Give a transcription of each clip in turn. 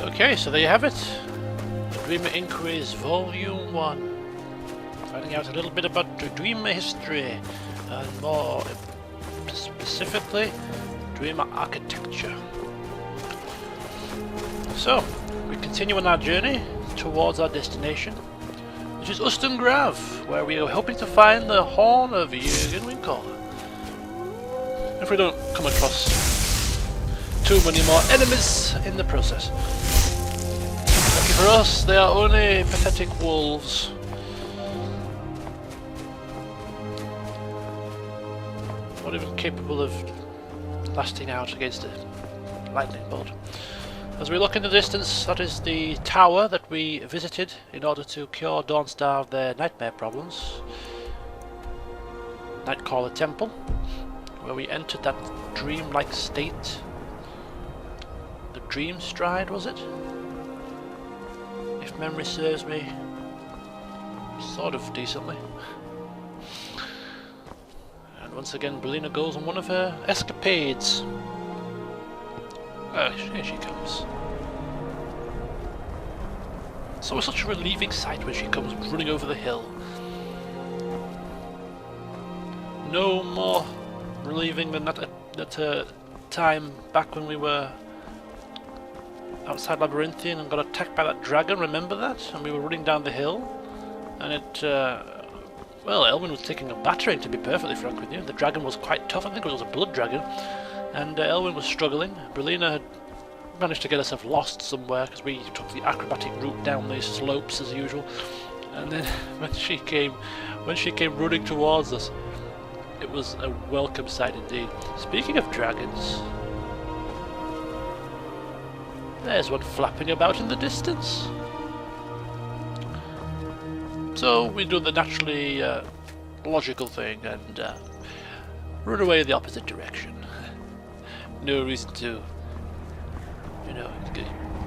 Okay, so there you have it. Dreamer Inquiries Volume 1. Finding out a little bit about the Dreamer history and more specifically Dreamer architecture. So, we continue on our journey towards our destination, which is Ustengrav, where we are hoping to find the horn of Ustengrav. If we don't come across too many more enemies in the process. Lucky for us, they are only pathetic wolves. Not even capable of lasting out against a lightning bolt. As we look in the distance, that is the tower that we visited in order to cure Dawnstar of their nightmare problems. Nightcaller Temple, where we entered that dreamlike state. The Dream Stride, was it? If memory serves me sort of decently. And once again, Belina goes on one of her escapades. Here she comes. So it's such a relieving sight when she comes running over the hill. No more relieving than that time back when we were outside Labyrinthian and got attacked by that dragon, remember that? And we were running down the hill, and it, well, Elwynn was taking a battering, to be perfectly frank with you. The dragon was quite tough, I think it was a blood dragon, and Elwynn was struggling. Brelina had managed to get herself lost somewhere, because we took the acrobatic route down these slopes as usual, and then when she came running towards us, it was a welcome sight indeed. Speaking of dragons, there's one flapping about in the distance. So we do the naturally logical thing and run away in the opposite direction. No reason to, you know,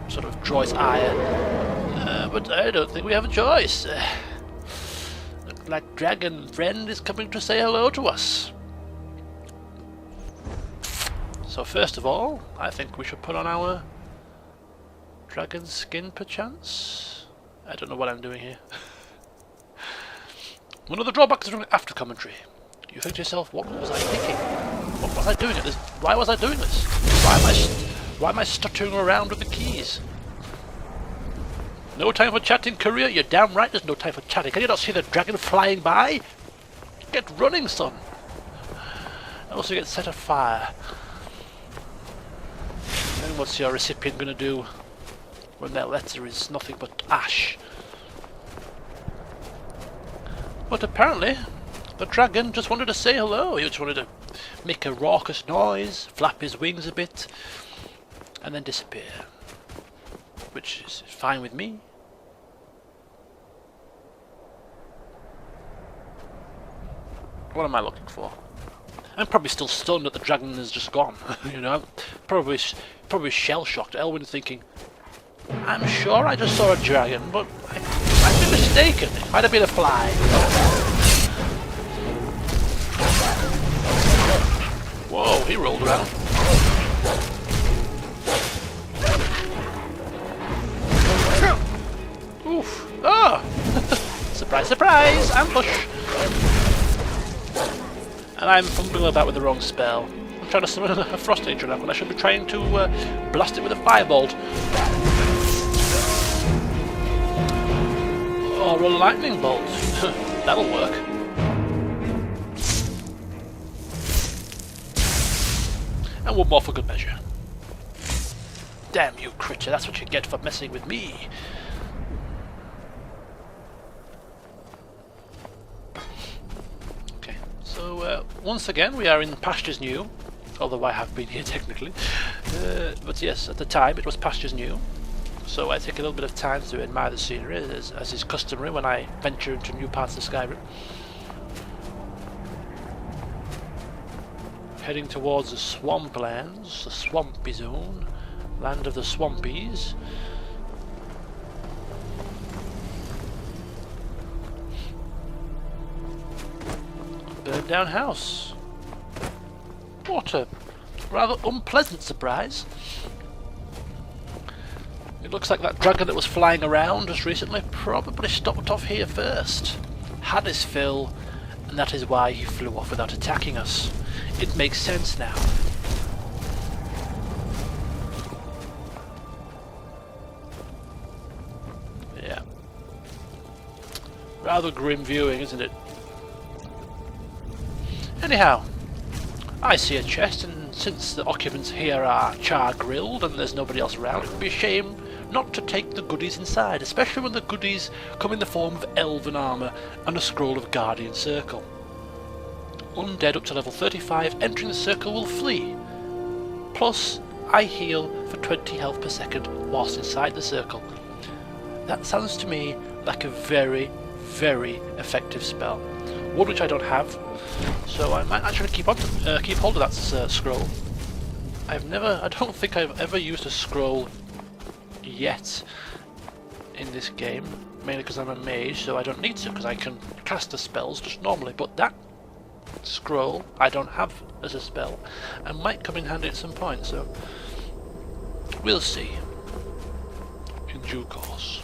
sort of draw his ire. But I don't think we have a choice. Looks like Dragon Friend is coming to say hello to us. So first of all, I think we should put on our dragon skin, perchance? I don't know what I'm doing here. One of the drawbacks of after commentary. You think to yourself, what was I thinking? What was I doing at this? Why was I doing this? Why am I stuttering around with the keys? No time for chatting, courier? You're damn right there's no time for chatting. Can you not see the dragon flying by? Get running, son. I also get set afire. Then what's your recipient going to do when their letter is nothing but ash? But apparently, the dragon just wanted to say hello. He just wanted to make a raucous noise, flap his wings a bit, and then disappear. Which is fine with me. What am I looking for? I'm probably still stunned that the dragon is just gone. You know, probably shell-shocked. Elwynn thinking, I'm sure I just saw a dragon, but I've been mistaken. It might have been a fly. Whoa, he rolled around. Oof. Ah! Surprise, surprise! Ambush! And I'm fumbling about with the wrong spell. I'm trying to summon a Frost Angel now when I should be trying to blast it with a Firebolt. Or a Lightning Bolt. That'll work. And one more for good measure. Damn you, creature, that's what you get for messing with me. So once again we are in pastures new, although I have been here technically, but yes, at the time it was pastures new, so I take a little bit of time to admire the scenery as is customary when I venture into new parts of Skyrim. Heading towards the swamplands, the swampy zone, land of the swampies. Burned down house. What a rather unpleasant surprise. It looks like that dragon that was flying around just recently probably stopped off here first. Had his fill, and that is why he flew off without attacking us. It makes sense now. Yeah. Rather grim viewing, isn't it? Anyhow, I see a chest, and since the occupants here are char-grilled and there's nobody else around, it would be a shame not to take the goodies inside, especially when the goodies come in the form of elven armour and a scroll of Guardian Circle. Undead up to level 35 entering the circle will flee. Plus, I heal for 20 health per second whilst inside the circle. That sounds to me like a very, very effective spell. One which I don't have, so I might actually keep hold of that scroll. I don't think I've ever used a scroll yet in this game, mainly because I'm a mage, so I don't need to, because I can cast the spells just normally, but that scroll I don't have as a spell and might come in handy at some point, so we'll see in due course.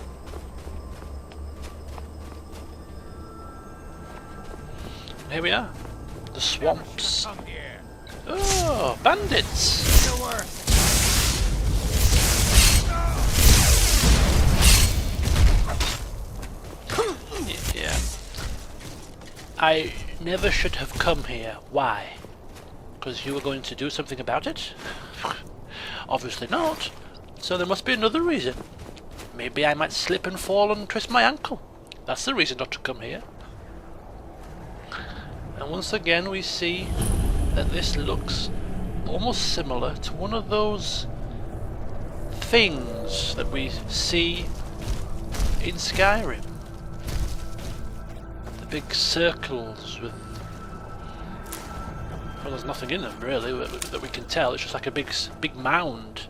And here we are, the swamps. Oh, bandits! Yeah. I never should have come here. Why? Because you were going to do something about it? Obviously not. So there must be another reason. Maybe I might slip and fall and twist my ankle. That's the reason not to come here. And once again we see that this looks almost similar to one of those things that we see in Skyrim. The big circles with... well, there's nothing in them really that we can tell. It's just like a big mound.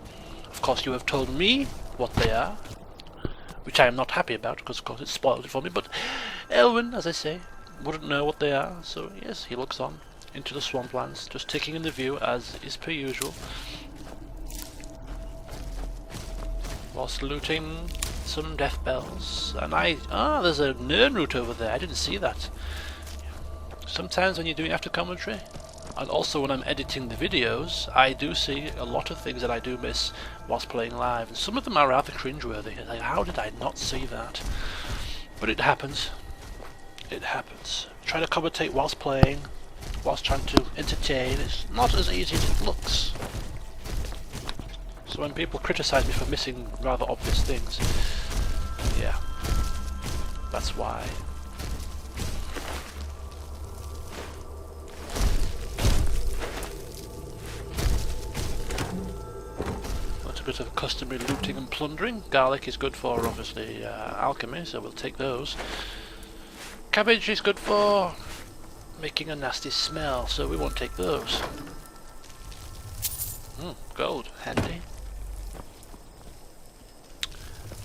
Of course you have told me what they are, which I am not happy about because of course it spoiled it for me, but Elwynn, as I say, wouldn't know what they are, so yes, he looks on into the swamplands, just taking in the view as is per usual, whilst looting some death bells. And there's a Nern route over there, I didn't see that. Sometimes when you're doing after commentary, and also when I'm editing the videos, I do see a lot of things that I do miss whilst playing live, and some of them are rather cringeworthy. Like, how did I not see that? But it happens. It happens. Trying to commentate whilst playing, whilst trying to entertain, is not as easy as it looks. So when people criticise me for missing rather obvious things, yeah, that's why. That's a bit of customary looting and plundering. Garlic is good for, obviously, alchemy, so we'll take those. Cabbage is good for making a nasty smell, so we won't take those. Gold, handy.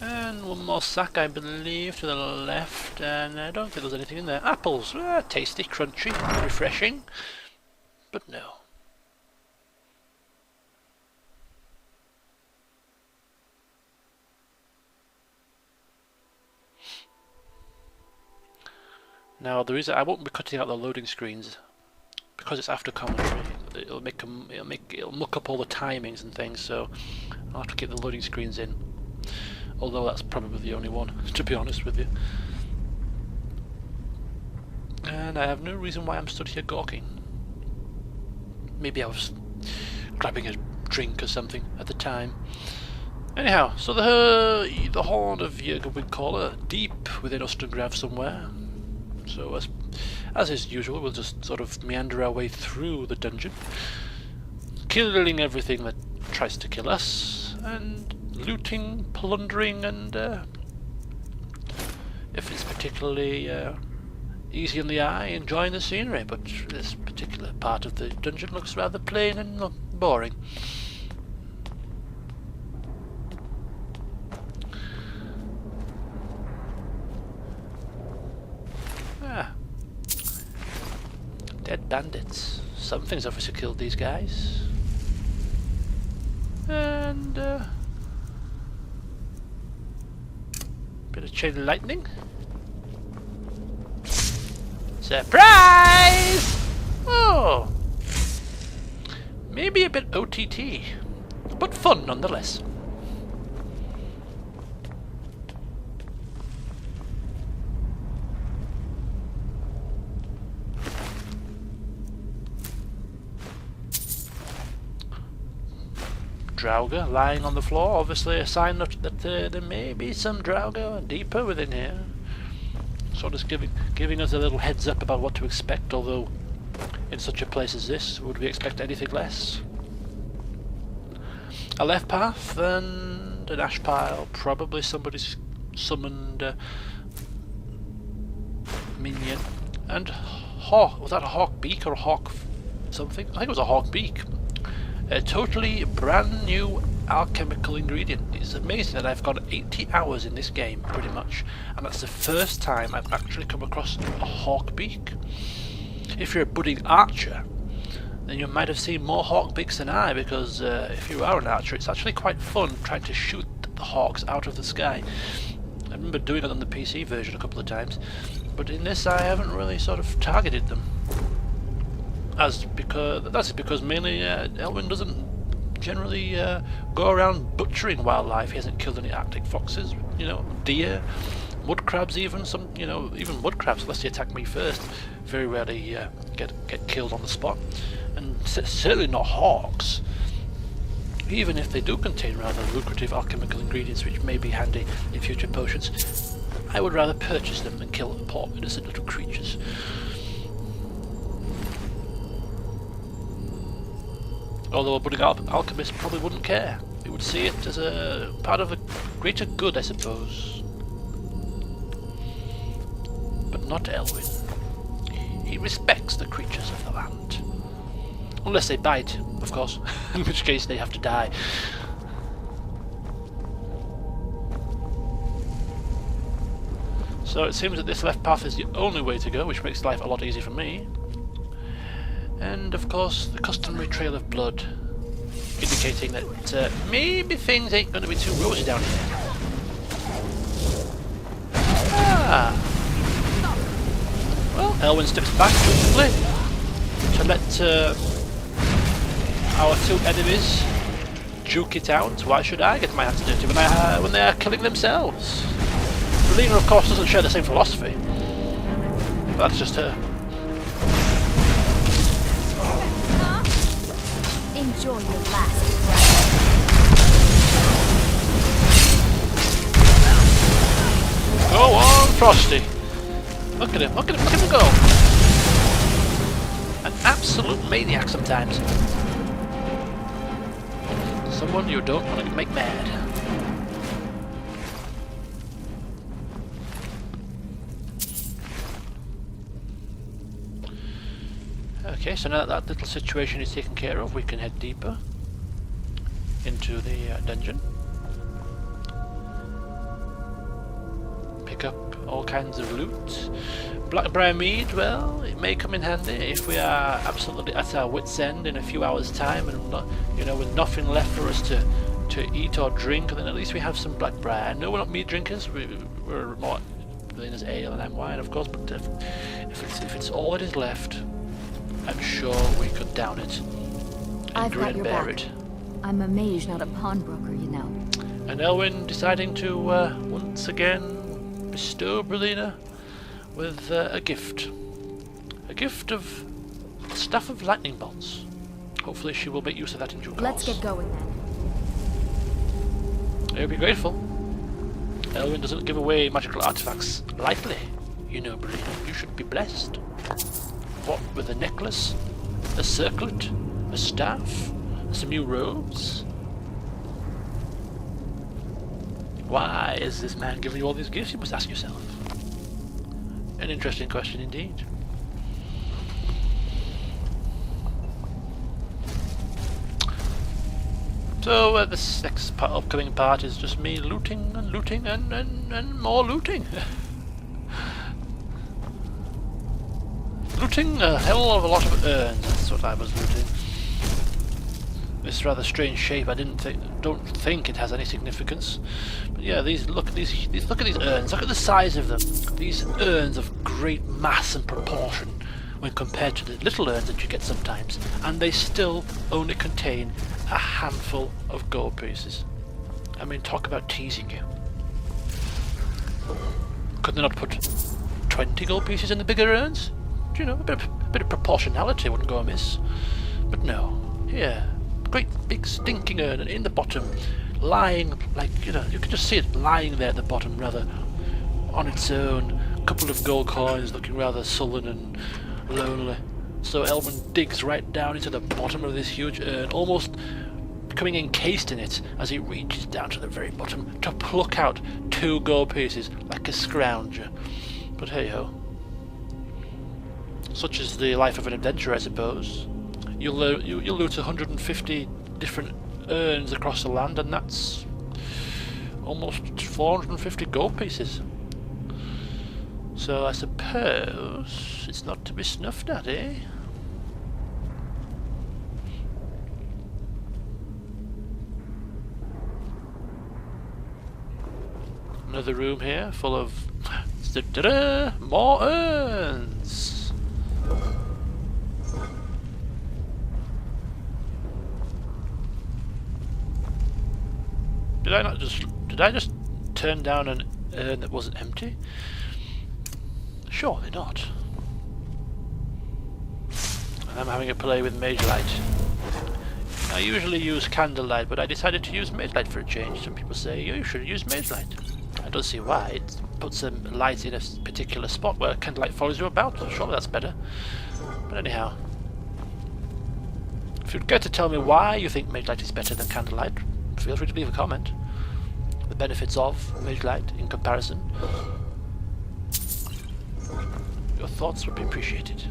And one more sack, I believe, to the left, and I don't think there's anything in there. Apples, tasty, crunchy, refreshing, but no. Now the reason I won't be cutting out the loading screens because it's after commentary. It'll muck up all the timings and things, so I'll have to keep the loading screens in. Although that's probably the only one, to be honest with you. And I have no reason why I'm stood here gawking. Maybe I was grabbing a drink or something at the time. Anyhow, so the Horn of Ustengrav, deep within Ustengrav somewhere. So as is usual, we'll just sort of meander our way through the dungeon, killing everything that tries to kill us, and looting, plundering, and if it's particularly easy on the eye, enjoying the scenery. But this particular part of the dungeon looks rather plain and boring. Dead bandits. Something's obviously killed these guys. And a chain lightning. Surprise! Oh! Maybe a bit OTT, but fun nonetheless. Draugr lying on the floor, obviously a sign that there may be some Draugr deeper within here. Sort of giving us a little heads up about what to expect, although in such a place as this, would we expect anything less? A left path and an ash pile, probably somebody's summoned minion. And hawk, was that a hawk beak or a hawk something? I think it was a hawk beak. A totally brand new alchemical ingredient. It's amazing that I've got 80 hours in this game, pretty much, and that's the first time I've actually come across a hawk beak. If you're a budding archer, then you might have seen more hawk beaks than I, because if you are an archer, it's actually quite fun trying to shoot the hawks out of the sky. I remember doing it on the PC version a couple of times, but in this I haven't really sort of targeted them. That's because mainly Elwynn doesn't generally go around butchering wildlife. He hasn't killed any Arctic foxes, you know, deer, mud crabs, even even mud crabs, unless they attack me first. Very rarely get killed on the spot, and certainly not hawks. Even if they do contain rather lucrative alchemical ingredients, which may be handy in future potions, I would rather purchase them than kill poor innocent little creatures. Although a budding alchemist probably wouldn't care. He would see it as a part of a greater good, I suppose. But not Elwynn. He respects the creatures of the land. Unless they bite, of course, in which case they have to die. So it seems that this left path is the only way to go, which makes life a lot easier for me. And of course the customary trail of blood, indicating that maybe things ain't going to be too rosy down here. Ah! Well, Elwynn steps back quickly to let our two enemies duke it out. Why should I get my hands dirty when they are killing themselves? Relina, of course, doesn't share the same philosophy. But that's just her. Enjoy your last breath. Go on, Frosty. Look at him go. An absolute maniac sometimes. Someone you don't want to make mad. Okay, so now that that little situation is taken care of, we can head deeper into the dungeon. Pick up all kinds of loot. Blackbriar mead, well, it may come in handy if we are absolutely at our wits' end in a few hours' time, and not, you know, with nothing left for us to eat or drink. Then at least we have some Blackbriar. No, we're not mead drinkers. We're more Elena's ale and I'm wine, of course. But if it's all that is left, I'm sure we could down it and grin and bear it. I'm a mage, not a pawnbroker, you know. And Elwynn deciding to once again bestow Relina with a gift. A gift of stuff of lightning bolts. Hopefully she will make use of that in due course. Let's get going then. I'll be grateful. Elwynn doesn't give away magical artifacts lightly. You know, Relina, you should be blessed. What with a necklace, a circlet, a staff, some new robes? Why is this man giving you all these gifts, you must ask yourself. An interesting question indeed. So this next upcoming part is just me looting and looting and more looting. Looting a hell of a lot of urns, that's what I was looting. this rather strange shape. I don't think it has any significance. But yeah, look at these urns. Look at the size of them. These urns of great mass and proportion when compared to the little urns that you get sometimes, and they still only contain a handful of gold pieces. I mean, talk about teasing you. Could they not put 20 gold pieces in the bigger urns? You know, a bit of proportionality wouldn't go amiss. But no, here, great big stinking urn, and in the bottom, lying like, you know, you can just see it lying there at the bottom, rather on its own. A couple of gold coins looking rather sullen and lonely. So Elwynn digs right down into the bottom of this huge urn, almost becoming encased in it as he reaches down to the very bottom to pluck out 2 gold pieces like a scrounger. But hey ho. Such is the life of an adventurer, I suppose. You'll loot 150 different urns across the land, and that's almost 450 gold pieces. So I suppose it's not to be snuffed at, eh? Another room here full of more urns. Did I just turn down an urn that wasn't empty? Surely not. I'm having a play with mage light. I usually use candlelight, but I decided to use mage light for a change. Some people say you should use mage light. I don't see why. It puts some light in a particular spot where candlelight follows you about. Surely that's better. But anyhow, if you'd care to tell me why you think mage light is better than candlelight, feel free to leave a comment. The benefits of mage light in comparison. Your thoughts would be appreciated.